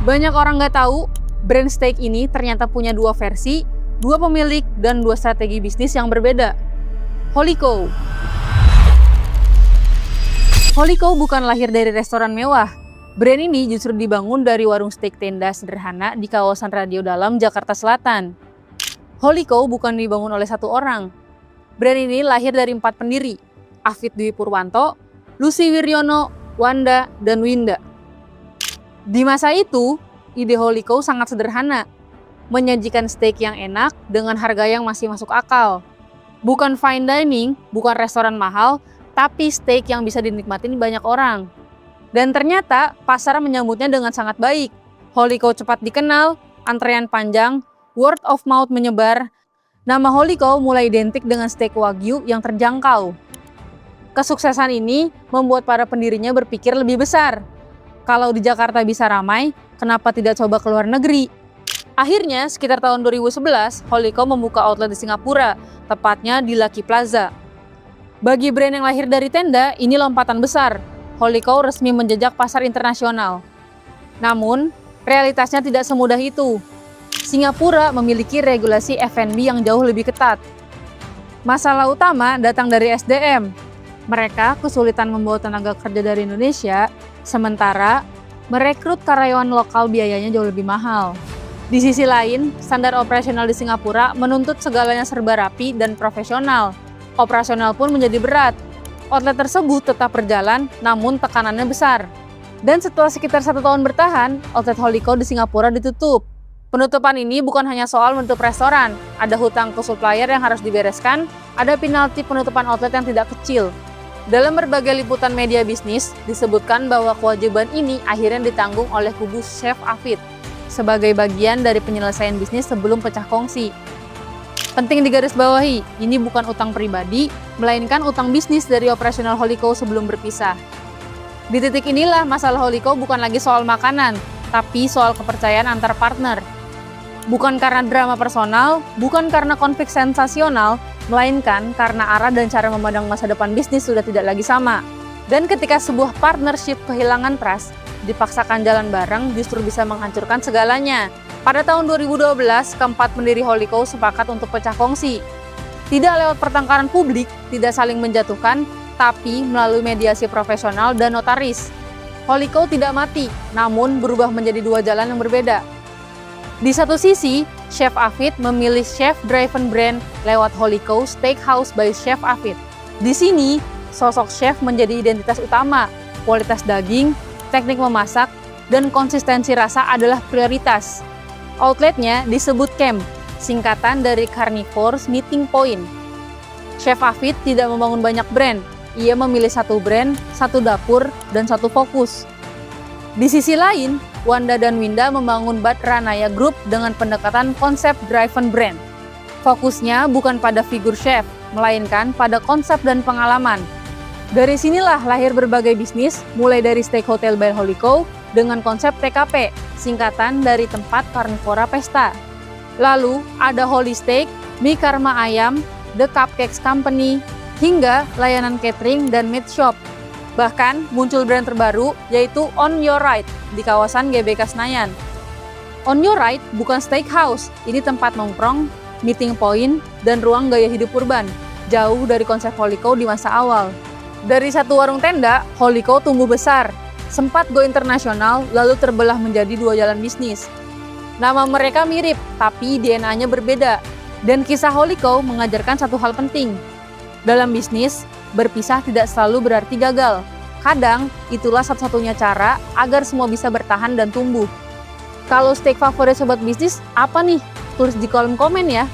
Banyak orang nggak tahu, brand steak ini ternyata punya dua versi, dua pemilik, dan dua strategi bisnis yang berbeda. Holiko. Holiko bukan lahir dari restoran mewah. Brand ini justru dibangun dari warung steak tenda sederhana di kawasan Radio Dalam, Jakarta Selatan. Holiko bukan dibangun oleh satu orang. Brand ini lahir dari 4 pendiri, Afid Dwi Purwanto, Lucy Wiryono, Wanda, dan Winda. Di masa itu, ide Holiko sangat sederhana, menyajikan steak yang enak dengan harga yang masih masuk akal. Bukan fine dining, bukan restoran mahal, tapi steak yang bisa dinikmatin banyak orang. Dan ternyata pasar menyambutnya dengan sangat baik. Holiko cepat dikenal, antrean panjang, word of mouth menyebar. Nama Holiko mulai identik dengan steak wagyu yang terjangkau. Kesuksesan ini membuat para pendirinya berpikir lebih besar. Kalau di Jakarta bisa ramai, kenapa tidak coba ke luar negeri? Akhirnya, sekitar tahun 2011, Holiko membuka outlet di Singapura, tepatnya di Lucky Plaza. Bagi brand yang lahir dari tenda, ini lompatan besar. Holiko resmi menjejak pasar internasional. Namun, realitasnya tidak semudah itu. Singapura memiliki regulasi F&B yang jauh lebih ketat. Masalah utama datang dari SDM. Mereka kesulitan membawa tenaga kerja dari Indonesia, sementara merekrut karyawan lokal biayanya jauh lebih mahal. Di sisi lain, standar operasional di Singapura menuntut segalanya serba rapi dan profesional. Operasional pun menjadi berat. Outlet tersebut tetap berjalan, namun tekanannya besar. Dan setelah sekitar 1 tahun bertahan, outlet Holiko di Singapura ditutup. Penutupan ini bukan hanya soal menutup restoran, ada hutang ke supplier yang harus dibereskan, ada penalti penutupan outlet yang tidak kecil. Dalam berbagai liputan media bisnis, disebutkan bahwa kewajiban ini akhirnya ditanggung oleh kubu Chef Afid sebagai bagian dari penyelesaian bisnis sebelum pecah kongsi. Penting digarisbawahi, ini bukan utang pribadi, melainkan utang bisnis dari operasional Holiko sebelum berpisah. Di titik inilah masalah Holiko bukan lagi soal makanan, tapi soal kepercayaan antar partner. Bukan karena drama personal, bukan karena konflik sensasional, melainkan karena arah dan cara memandang masa depan bisnis sudah tidak lagi sama. Dan ketika sebuah partnership kehilangan trust, dipaksakan jalan bareng justru bisa menghancurkan segalanya. Pada tahun 2012, keempat pendiri Holiko sepakat untuk pecah kongsi. Tidak lewat pertengkaran publik, tidak saling menjatuhkan, tapi melalui mediasi profesional dan notaris. Holiko tidak mati, namun berubah menjadi 2 jalan yang berbeda. Di satu sisi, Chef Afid memilih chef-driven brand lewat Holiko Steakhouse by Chef Afid. Di sini, sosok chef menjadi identitas utama, kualitas daging, teknik memasak, dan konsistensi rasa adalah prioritas. Outletnya disebut CAMP, singkatan dari Carnivores Meeting Point. Chef Afid tidak membangun banyak brand, ia memilih 1 brand, 1 dapur, dan 1 fokus. Di sisi lain, Wanda dan Winda membangun Bad Ranaya Group dengan pendekatan konsep driven brand. Fokusnya bukan pada figur chef, melainkan pada konsep dan pengalaman. Dari sinilah lahir berbagai bisnis, mulai dari Steak Hotel by Holiko dengan konsep TKP, singkatan dari tempat Karnivora Pesta. Lalu ada Holy Steak, Mie Karma Ayam, The Cupcakes Company, hingga layanan catering dan meat shop. Bahkan muncul brand terbaru yaitu On Your Right di kawasan GBK Senayan. On Your Right bukan steakhouse, ini tempat nongkrong, meeting point, dan ruang gaya hidup urban, jauh dari konsep Holiko di masa awal. Dari 1 warung tenda, Holiko tumbuh besar, sempat go internasional, lalu terbelah menjadi 2 jalan bisnis. Nama mereka mirip, tapi DNA-nya berbeda. Dan kisah Holiko mengajarkan satu hal penting. Dalam bisnis, berpisah tidak selalu berarti gagal. Kadang, itulah satu-satunya cara agar semua bisa bertahan dan tumbuh. Kalau steak favorit sobat bisnis, apa nih? Tulis di kolom komen ya.